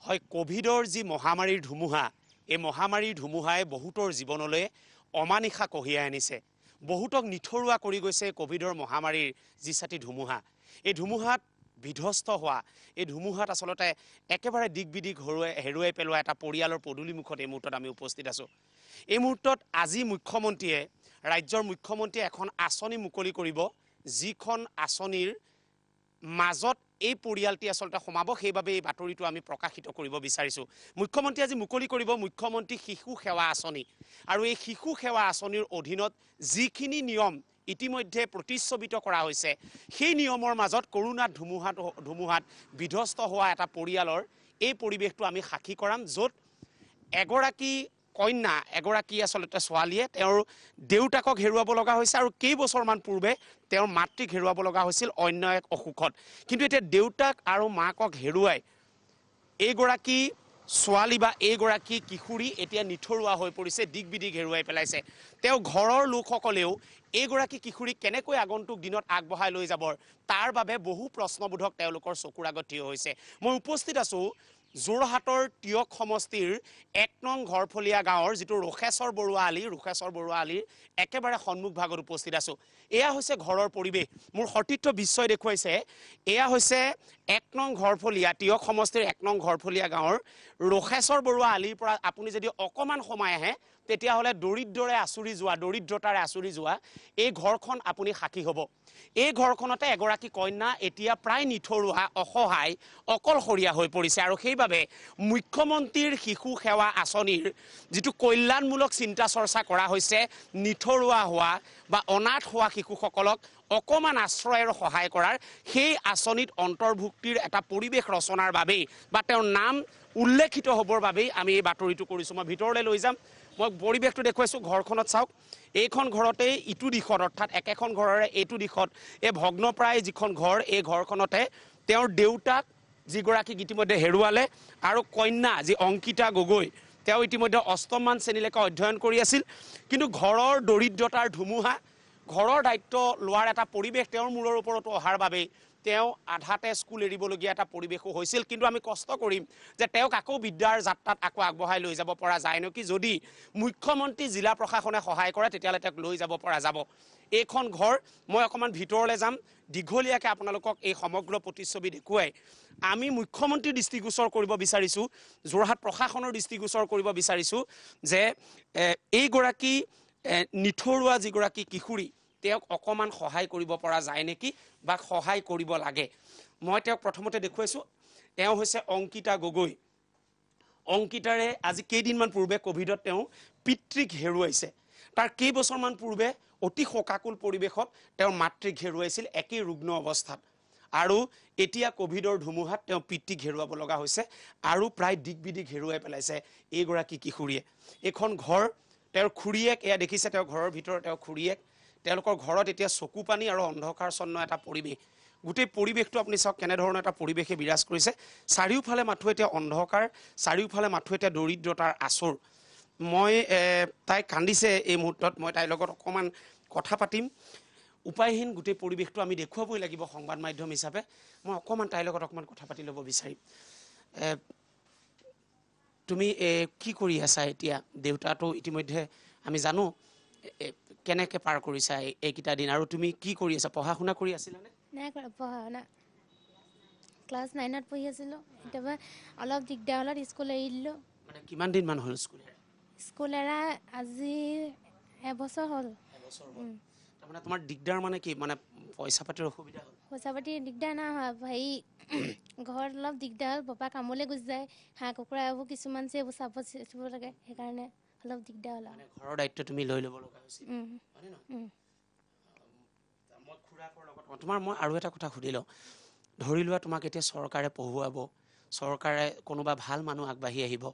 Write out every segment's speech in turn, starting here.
হয় কোভিডৰ যি মহামাৰীৰ ধুমুহা এই মহামাৰীৰ ধুমুহাই বহুতৰ জীৱনলৈ অমানিশা কঢ়িয়াই আনিছে বহুতক নিথৰুৱা কৰি গৈছে কোভিডৰ মহামাৰীৰ যি ছাতি ধুমুহা এই ধুমুহাত বিধ্বস্ত হোৱা এই ধুমুহাত আসলতে একেবাৰে দিগবিদিগ হেৰুৱাই পেলোৱা এটা পৰিয়ালৰ পদূলিমুখত এই মুহূৰ্তত আমি উপস্থিত আছোঁ এই মুহূৰ্তত আজি মুখ্যমন্ত্ৰীয়ে ৰাজ্যৰ মুখ্যমন্ত্ৰীয়ে এখন আঁচনি মুকলি কৰিব যিখন আঁচনিৰ মাজত এই পৰিয়ালটি আসলতে সমাব সেইভাবে এই বাতৰিটো আমি প্ৰকাশিত কৰিব বিচাৰিছোঁ মুখ্যমন্ত্ৰী আজি মুকলি কৰিব মুখ্যমন্ত্ৰী শিশু সেৱা আঁচনি আৰু এই শিশু সেৱা আঁচনিৰ অধীনত যিখিনি নিয়ম ইতিমধ্যে প্ৰতিচ্ছবিত কৰা হৈছে সেই নিয়মৰ মাজত কৰোনা ধুমুহাত বিধ্বস্ত হোৱা এটা পৰিয়ালৰ এই পৰিৱেশটো আমি সাক্ষী কৰাম য'ত এগৰাকী কন্যা এগৰাকী আসলতে ছোৱালীয়ে তেওঁৰ দেউতাকক হেৰুৱাব লগা হৈছে আৰু কেইবছৰমান পূৰ্বে তেওঁৰ মাতৃক হেৰুৱাব লগা হৈছিল অন্য এক অসুখত কিন্তু এতিয়া দেউতাক আৰু মাকক হেৰুৱাই এইগৰাকী ছোৱালী বা এইগৰাকী কিশোৰী এতিয়া নিথৰুৱা হৈ পৰিছে দিগবিদিগ হেৰুৱাই পেলাইছে তেওঁ ঘৰৰ লোকসকলেও এইগৰাকী কিশোৰীক কেনেকৈ আগন্তুক দিনত আগবঢ়াই লৈ যাব তাৰ বাবে বহু প্ৰশ্নবোধক তেওঁলোকৰ চকুৰ আগত থিয় হৈছে মই উপস্থিত আছোঁ যোৰহাটৰ টিয়ক সমষ্টিৰ ১ নং ঘৰফলীয়া গাঁৱৰ যিটো ৰোখেশ্বৰ বৰুৱা আলিৰ একেবাৰে সন্মুখ ভাগত উপস্থিত আছোঁ এয়া হৈছে ঘৰৰ পৰিৱেশ মোৰ সতীৰ্থ বিশ্বই দেখুৱাইছে এয়া হৈছে ১ নং ঘৰফলীয়া টিয়ক সমষ্টিৰ ১ নং ঘৰফলীয়া গাঁৱৰ ৰোখেশ্বৰ বৰুৱা আলিৰ পৰা আপুনি যদি অকমান সময় আহে তেতিয়াহ'লে দৰিদ্ৰতাৰে আচুৰি যোৱা এই ঘৰখন আপুনি সাক্ষী হ'ব এই ঘৰখনতে এগৰাকী কন্যা এতিয়া প্ৰায় নিথৰুৱা অসহায় অকলশৰীয়া হৈ পৰিছে আৰু সেইভাবে মুখ্যমন্ত্ৰীৰ শিশু সেৱা আঁচনিৰ যিটো কল্যাণমূলক চিন্তা চৰ্চা কৰা হৈছে নিথৰুৱা হোৱা বা অনাথ হোৱা শিশুসকলক অকমান আশ্ৰয়ৰ সহায় কৰাৰ সেই আঁচনিত অন্তৰ্ভুক্তিৰ এটা পৰিৱেশ ৰচনাৰ বাবেই বা তেওঁৰ নাম উল্লেখিত হ'বৰ বাবেই আমি এই বাতৰিটো কৰিছোঁ মই ভিতৰলৈ লৈ যাম মই পৰিৱেশটো দেখুৱাইছোঁ ঘৰখনত চাওক এইখন ঘৰতেই ইটো দিশত অৰ্থাৎ একেখন ঘৰৰে এইটো দিশত এই ভগ্নপ্ৰায় যিখন ঘৰ এই ঘৰখনতে তেওঁৰ দেউতাক যিগৰাকীক ইতিমধ্যে হেৰুৱালে আৰু কন্যা যি অংকিতা গগৈ তেওঁ ইতিমধ্যে অষ্টমমান শ্ৰেণীলৈকে অধ্যয়ন কৰি আছিল কিন্তু ঘৰৰ দৰিদ্ৰতাৰ ধুমুহা ঘৰৰ দায়িত্ব লোৱাৰ এটা পৰিৱেশ তেওঁৰ মূৰৰ ওপৰতো অহাৰ বাবেই তেওঁ আধাতে স্কুল এৰিবলগীয়া এটা পৰিৱেশো হৈছিল কিন্তু আমি কষ্ট কৰিম যে তেওঁক আকৌ বিদ্যাৰ যাত্ৰাত আকৌ আগবঢ়াই লৈ যাব পৰা যায় নেকি যদি মুখ্যমন্ত্ৰী জিলা প্ৰশাসনে সহায় কৰে তেতিয়াহ'লে তেওঁক লৈ যাব পৰা যাব এইখন ঘৰ মই অকণমান ভিতৰলৈ যাম দীঘলীয়াকৈ আপোনালোকক এই সমগ্ৰ প্ৰতিচ্ছবি দেখুৱাই আমি মুখ্যমন্ত্ৰীৰ দৃষ্টিগোচৰ কৰিব বিচাৰিছোঁ যোৰহাট প্ৰশাসনৰ দৃষ্টিগোচৰ কৰিব বিচাৰিছোঁ যে এইগৰাকী নিথৰুৱা যিগৰাকী কিশোৰী তেওঁক অকমান সহায় কৰিব পৰা যায় নেকি বা সহায় কৰিব লাগে মই তেওঁক প্ৰথমতে দেখুৱাইছোঁ তেওঁ হৈছে অংকিতা গগৈ অংকিতাৰে আজি কেইদিনমান পূৰ্বে কোভিডত তেওঁ পিতৃক হেৰুৱাইছে তাৰ কেইবছৰমান পূৰ্বে অতি শোকাকুল পৰিৱেশত তেওঁৰ মাতৃক হেৰুৱাইছিল একেই ৰুগ্ন অৱস্থাত আৰু এতিয়া কোভিডৰ ধুমুহাত তেওঁ পিতৃক হেৰুৱাব লগা হৈছে আৰু প্ৰায় দিগবিদিগ হেৰুৱাই পেলাইছে এইগৰাকী কিশোৰীয়ে এইখন ঘৰ তেওঁৰ খুৰীয়েক এয়া দেখিছে তেওঁৰ ঘৰৰ ভিতৰত তেওঁৰ খুৰীয়েক তেওঁলোকৰ ঘৰত এতিয়া চকু পানী আৰু অন্ধকাৰচ্ছন্ন এটা পৰিৱেশ গোটেই পৰিৱেশটো আপুনি চাওক কেনেধৰণৰ এটা পৰিৱেশে বিৰাজ কৰিছে চাৰিওফালে মাথো এতিয়া অন্ধকাৰ চাৰিওফালে মাথো এতিয়া দৰিদ্ৰতাৰ আচৰ মই তাই কান্দিছে এই মুহূৰ্তত মই তাইৰ লগত অকণমান কথা পাতিম উপায়হীন গোটেই পৰিৱেশটো আমি দেখুৱাবই লাগিব সংবাদ মাধ্যম হিচাপে মই অকণমান তাইৰ লগত অকণমান কথা পাতি ল'ব বিচাৰিম তুমি কি কৰি আছা এতিয়া দেউতাটো ইতিমধ্যে আমি জানো কেনেকৈ পাৰ কৰিছা এইকেইটা দিন আৰু তুমি কি কৰি আছা পঢ়া শুনা কৰি আছিলানে নাই কৰা পঢ়া শুনা ক্লাছ 9ত পঢ়ি আছিলোঁ এতিয়াবা অলপ দিগদাৰ হ'লত স্কুল এৰি দিলোঁ মানে কিমান দিনমান হ'ল স্কুল এৰা আজি এবছৰ হ'ল তাৰমানে তোমাৰ দিগদাৰ মানে কি মানে পইচা পাতিৰ অসুবিধা হ'ল পইচা পাতি দিগদাৰ নাই হোৱা হেৰি ঘৰত অলপ দিগদাৰ হ'ল পাপা কামলৈ গুচি যায় হাঁহ কুকুৰা এইবোৰ কিছুমান যে এইবোৰ চাব লাগে সেইকাৰণে অলপ দিগদাৰ হ'ল মানে ঘৰৰ দায়িত্ব তুমি লৈ ল'ব লগা হৈছিল হয়নে নহয় মই খুৰাকৰ লগত তোমাৰ মই আৰু এটা কথা সুধি লওঁ ধৰি লোৱা তোমাক এতিয়া চৰকাৰে পঢ়ুৱাব চৰকাৰে কোনোবা ভাল মানুহ আগবাঢ়ি আহিব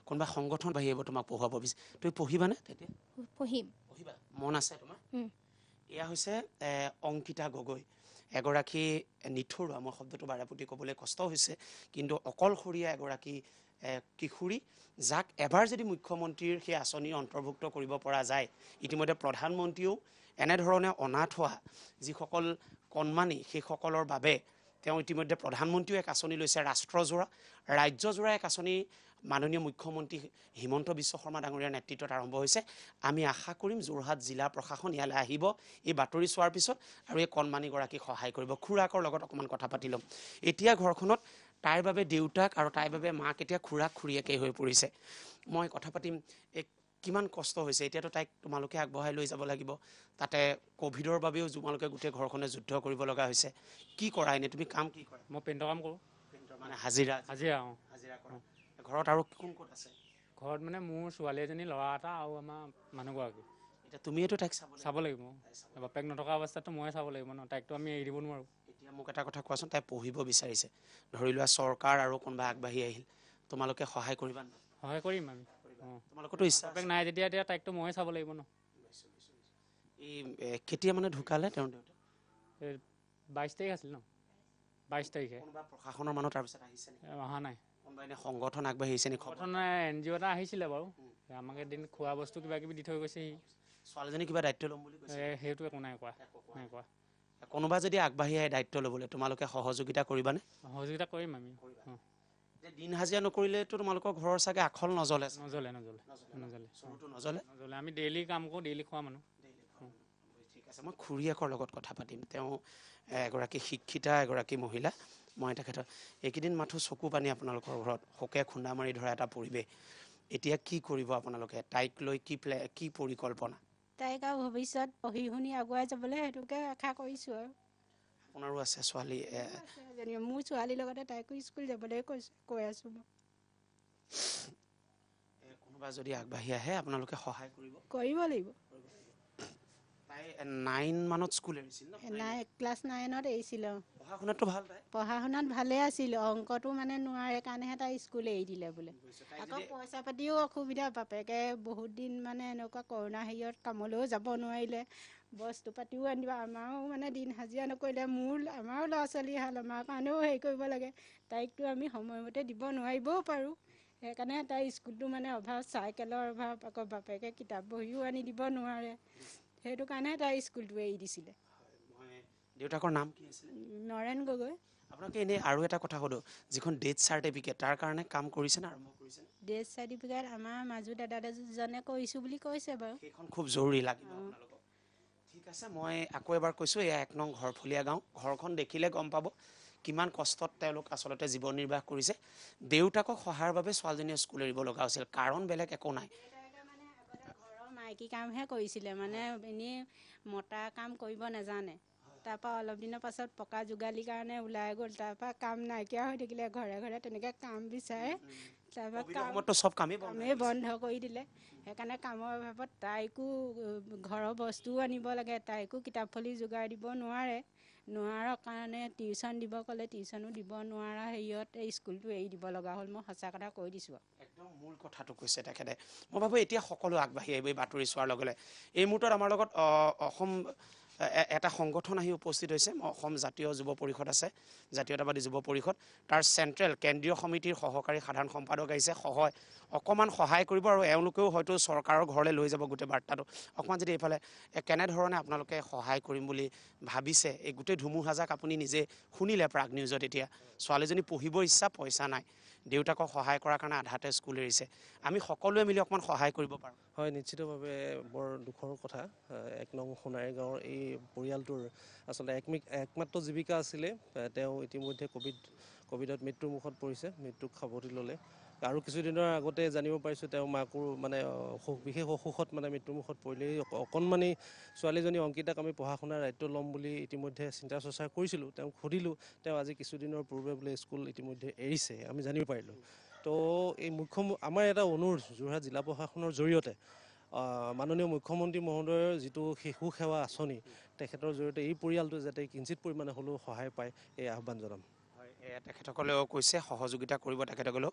কোনোবা সংগঠন বাঢ়ি আহিব তোমাক পঢ়ুৱাব বিচাৰে তুমি পঢ়িবানে তেতিয়া পঢ়িবা মন আছে তোমাৰ এয়া হৈছে অংকিতা গগৈ এগৰাকী নিথৰুৱা মই শব্দটো বাৰেপতি ক'বলৈ কষ্ট হৈছে কিন্তু অকলশৰীয়া এগৰাকী কিশোৰী যাক এবাৰ যদি মুখ্যমন্ত্ৰীৰ সেই আঁচনি অন্তৰ্ভুক্ত কৰিব পৰা যায় ইতিমধ্যে প্ৰধানমন্ত্ৰীয়েও এনেধৰণে অনাথ হোৱা যিসকল কণমানি সেইসকলৰ বাবে তেওঁ ইতিমধ্যে প্ৰধানমন্ত্ৰীও এক আঁচনি লৈছে ৰাষ্ট্ৰজোৰা ৰাজ্যজোৰা এক আঁচনি মাননীয় মুখ্যমন্ত্ৰী হিমন্ত বিশ্ব শৰ্মা ডাঙৰীয়াৰ নেতৃত্বত আৰম্ভ হৈছে আমি আশা কৰিম যোৰহাট জিলা প্ৰশাসন ইয়ালৈ আহিব এই বাতৰি চোৱাৰ পিছত আৰু এই কণমানিগৰাকীক সহায় কৰিব খুৰাকৰ লগত অকণমান কথা পাতি ল'ম এতিয়া ঘৰখনত তাইৰ বাবে দেউতাক আৰু তাইৰ বাবে মাক এতিয়া খুৰাক খুৰীয়েকেই হৈ পৰিছে মই কথা পাতিম কিমান কষ্ট হৈছে এতিয়াতো তাইক তোমালোকে আগবঢ়াই লৈ যাব লাগিব তাতে কোভিডৰ বাবেও তোমালোকে গোটেই ঘৰখনে যুদ্ধ কৰিব লগা হৈছে কি কৰা এনে তুমি কাম কি কৰা মই পেইণ্টৰ কাম কৰোঁ মানে হাজিৰা কৰা ঘৰত আৰু কোন ক'ত আছে ঘৰত মানে মোৰ ছোৱালী এজনী ল'ৰা এটা আৰু আমাৰ মানুহগৰাকী এতিয়া তুমিয়েতো তাইক চাব লাগিব বাপেক নথকা অৱস্থাততো ময়ে চাব লাগিব ন তাইকতো আমি এৰি দিব নোৱাৰোঁ এতিয়া মোক এটা কথা কোৱাচোন তাই পঢ়িব বিচাৰিছে ধৰি লোৱা চৰকাৰ আৰু কোনোবা আগবাঢ়ি আহিল তোমালোকে সহায় কৰিবা সহায় কৰিম আমি তোমালোকৰতো ইচ্ছা বাপেক নাই যেতিয়া এতিয়া তাইকতো ময়ে চাব লাগিব ন এই কেতিয়া মানে ঢুকালে তেওঁৰ দেউতা এই 22 তাৰিখ আছিল ন 22 তাৰিখে কোনোবা প্ৰশাসনৰ মানুহ তাৰপিছত আহিছে নেকি অহা নাই কোনোবা এনে সংগঠন আগবাঢ়ি আহিছে নেকি সংগঠন NGO এটা আহিছিলে বাৰু আমাক এদিন খোৱা বস্তু কিবা কিবি দি থৈ গৈছেহি ছোৱালীজনী কিবা দায়িত্ব ল'ম বুলি কৈছে সেইটো একো নাই কোৱা কোনোবা যদি আগবাঢ়ি আহে দায়িত্ব ল'বলৈ তোমালোকে সহযোগিতা কৰিবানে সহযোগিতা কৰিম আমি দিন হাজিৰা নকৰিলেতো তোমালোকৰ ঘৰৰ চাগে আখল নজ্বলে আমি ডেইলি কাম কৰোঁ ডেইলি খোৱা মানুহ ঠিক আছে মই খুৰীয়েকৰ লগত কথা পাতিম তেওঁ এগৰাকী শিক্ষিতা এগৰাকী মহিলা মই তেখেতৰ এইকেইদিন মাথো চকু পানী আপোনালোকৰ ঘৰত শোকে খুন্দা মাৰি ধৰা এটা পৰিৱেশ এতিয়া কি কৰিব আপোনালোকে তাইক লৈ কি পৰিকল্পনা তাইক আৰু ভৱিষ্যত পঢ়ি শুনি আগুৱাই যাবলৈ সেইটোকে আশা কৰিছোঁ আৰু আপোনাৰো আছে ছোৱালী মোৰ ছোৱালীৰ লগতে তাইকো স্কুল যাবলৈ কৈ আছোঁ মই কোনোবা যদি আগবাঢ়ি আহে আপোনালোকে সহায় কৰিব লাগিব তাই 9 মানত স্কুল এৰিছিল ক্লাছ 9ত এৰিছিল পঢ়া শুনাততো ভাল তাই পঢ়া শুনাত ভালেই আছিল অংকটো মানে নোৱাৰে কাৰণেহে তাই স্কুল এৰি দিলে বোলে আকৌ পইচা পাতিও অসুবিধা বাপেকে বহুত দিন মানে এনেকুৱা কৰোণা হেৰিয়ত কামলৈও যাব নোৱাৰিলে বস্তু পাতিও আনিব আমাৰো মানে দিন হাজিৰা নকৰিলে আমাৰো ল'ৰা ছোৱালী হাল আমাৰ কাৰণেও হেৰি কৰিব লাগে তাইকতো আমি সময়মতে দিব নোৱাৰিবও পাৰোঁ সেইকাৰণে তাই স্কুলটো মানে অভাৱ চাইকেলৰ অভাৱ আকৌ বাপেকে কিতাপ বহিও আনি দিব নোৱাৰে সেইটো কাৰণে তাই স্কুলটো এৰি দিছিলে দেউতাকৰ নাম কি আছিল নৰেন গগৈ আপোনালোকে এনেই আৰু এটা কথা সোধো যিখন ডেথ চাৰ্টিফিকেট তাৰ কাৰণে কাম কৰিছে নে আৰম্ভ কৰিছে ডেথ চাৰ্টিফিকেট আমাৰ মাজু দাদাজনে কৰিছোঁ বুলি কৈছে বাৰু সেইখন খুব জৰুৰী লাগিব আপোনালোকক ঠিক আছে মই আকৌ এবাৰ কৈছোঁ এয়া 1 নং ঘৰফলীয়া গাঁও ঘৰখন দেখিলে গম পাব কিমান কষ্টত তেওঁলোক আচলতে জীৱন নিৰ্বাহ কৰিছে দেউতাকক সহায়ৰ বাবে ছোৱালীজনীয়ে স্কুল এৰিব লগা হৈছিল কাৰণ বেলেগ একো নাই ঘৰৰ মাইকী কামহে কৰিছিলে মানে এনেই মতা কাম কৰিব নাজানে তাৰপৰা অলপ দিনৰ পাছত পকা যোগালীৰ কাৰণে ওলাই গ'ল তাৰপৰা কাম নাইকিয়া হৈ থাকিলে ঘৰে ঘৰে তেনেকৈ কাম বিচাৰে তাৰপৰা চব কামেই বন্ধ কৰি দিলে সেইকাৰণে কামৰ অভাৱত তাইকো ঘৰৰ বস্তুও আনিব লাগে তাইকো কিতাপ ফলি যোগাৰ দিব নোৱাৰাৰ কাৰণে টিউশ্যন দিব ক'লে টিউশ্যনো দিব নোৱাৰা হেৰিয়ত এই স্কুলটো এৰি দিব লগা হ'ল মই সঁচা কথা কৈ দিছোঁ একদম মূল কথাটো কৈছে তেখেতে মই ভাবোঁ এতিয়া সকলো আগবাঢ়ি আহিব এই বাতৰি চোৱাৰ লগে লগে এই মুহূৰ্তত আমাৰ লগত অসম এটা সংগঠন আহি উপস্থিত হৈছে অসম জাতীয় যুৱ পৰিষদ আছে জাতীয়তাবাদী যুৱ পৰিষদ তাৰ চেণ্ট্ৰেল কেন্দ্ৰীয় সমিতিৰ সহকাৰী সাধাৰণ সম্পাদক আহিছে অকণমান সহায় কৰিব আৰু এওঁলোকেও হয়তো চৰকাৰৰ ঘৰলৈ লৈ যাব গোটেই বাৰ্তাটো অকণমান যদি এইফালে কেনেধৰণে আপোনালোকে সহায় কৰিম বুলি ভাবিছে এই গোটেই ধুমুহাজাক আপুনি নিজে শুনিলে প্ৰাগ নিউজত এতিয়া ছোৱালীজনী পঢ়িব ইচ্ছা পইচা নাই দেউতাকক সহায় কৰাৰ কাৰণে আধাতে স্কুল এৰিছে আমি সকলোৱে মিলি অকণমান সহায় কৰিব পাৰোঁ হয় নিশ্চিতভাৱে বৰ দুখৰ কথা 1 নং সোণাৰী গাঁৱৰ এই পৰিয়ালটোৰ আচলতে একমাত্ৰ জীৱিকা আছিলে তেওঁ ইতিমধ্যে কোভিডত মৃত্যুৰ মুখত পৰিছে মৃত্যুক সাৱটি ল'লে আৰু কিছুদিনৰ আগতে জানিব পাৰিছোঁ তেওঁ মাকো মানে বিশেষ অসুখত মানে মৃত্যুৰ মুখত পৰিলেই অকণমানি ছোৱালীজনী অংকিতাক আমি পঢ়া শুনাৰ দায়িত্ব ল'ম বুলি ইতিমধ্যে চিন্তা চৰ্চা কৰিছিলোঁ তেওঁক সুধিলোঁ তেওঁ আজি কিছুদিনৰ পূৰ্বে বোলে স্কুল ইতিমধ্যে এৰিছে আমি জানিব পাৰিলোঁ তো এই আমাৰ এটা অনুৰোধ যোৰহাট জিলা প্ৰশাসনৰ জৰিয়তে মাননীয় মুখ্যমন্ত্ৰী মহোদয়ৰ যিটো শিশু সেৱা আঁচনি তেখেতৰ জৰিয়তে এই পৰিয়ালটো যাতে কিঞ্চিত পৰিমাণে হ'লেও সহায় পায় এই আহ্বান জনাম তেখেতসকলেও কৈছে সহযোগিতা কৰিব তেখেতসকলেও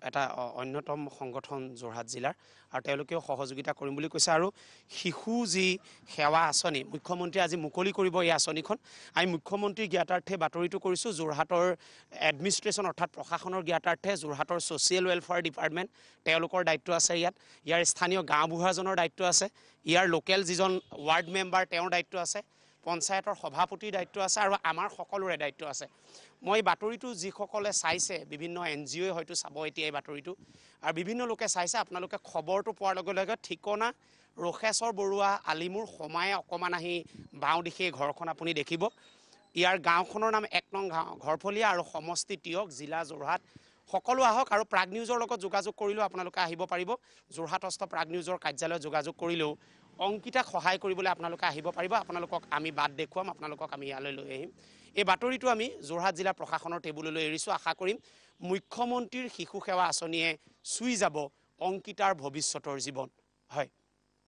এটা অন্যতম সংগঠন যোৰহাট জিলাৰ আৰু তেওঁলোকেও সহযোগিতা কৰিম বুলি কৈছে আৰু শিশু যি সেৱা আঁচনি মুখ্যমন্ত্ৰীয়ে আজি মুকলি কৰিব এই আঁচনিখন আমি মুখ্যমন্ত্ৰীৰ জ্ঞাতাৰ্থে বাতৰিটো কৰিছোঁ যোৰহাটৰ এডমিনিষ্ট্ৰেশ্যন অৰ্থাৎ প্ৰশাসনৰ জ্ঞাতাৰ্থে যোৰহাটৰ ছ'চিয়েল ৱেলফেয়াৰ ডিপাৰ্টমেণ্ট তেওঁলোকৰ দায়িত্ব আছে ইয়াৰ স্থানীয় গাঁওবুঢ়াজনৰ দায়িত্ব আছে ইয়াৰ লোকেল যিজন ৱাৰ্ড মেম্বাৰ তেওঁৰ দায়িত্ব আছে পঞ্চায়তৰ সভাপতিৰ দায়িত্ব আছে আৰু আমাৰ সকলোৰে দায়িত্ব আছে। মই বাতৰিটো যিসকলে চাইছে বিভিন্ন NGOই হয়তো চাব এতিয়া এই বাতৰিটো আৰু বিভিন্ন লোকে চাইছে আপোনালোকে খবৰটো পোৱাৰ লগে লগে ঠিকনা ৰখেশ্বৰ বৰুৱা আলিমুৰ সোমাই অকণমান আহি বাওঁ দিশে ঘৰখন আপুনি দেখিব। ইয়াৰ গাঁওখনৰ নাম 1 নং গাঁও ঘৰফলীয়া আৰু সমষ্টি টিয়ক জিলা যোৰহাট। সকলো আহক আৰু প্ৰাগ নিউজৰ লগত যোগাযোগ কৰিলেও আপোনালোকে আহিব পাৰিব। যোৰহাটস্থ প্ৰাগ নিউজৰ কাৰ্যালয়ত যোগাযোগ কৰিলেও অংকিতাক সহায় কৰিবলৈ আপোনালোকে আহিব পাৰিব। আপোনালোকক আমি বাট দেখুৱাম, আপোনালোকক আমি ইয়ালৈ লৈ আহিম। এই বাতৰিটো আমি যোৰহাট জিলা প্ৰশাসনৰ টেবুললৈ এৰিছোঁ। আশা কৰিম মুখ্যমন্ত্ৰীৰ শিশু সেৱা আঁচনিয়ে চুই যাব অংকিতাৰ ভৱিষ্যতৰ জীৱন। হয়।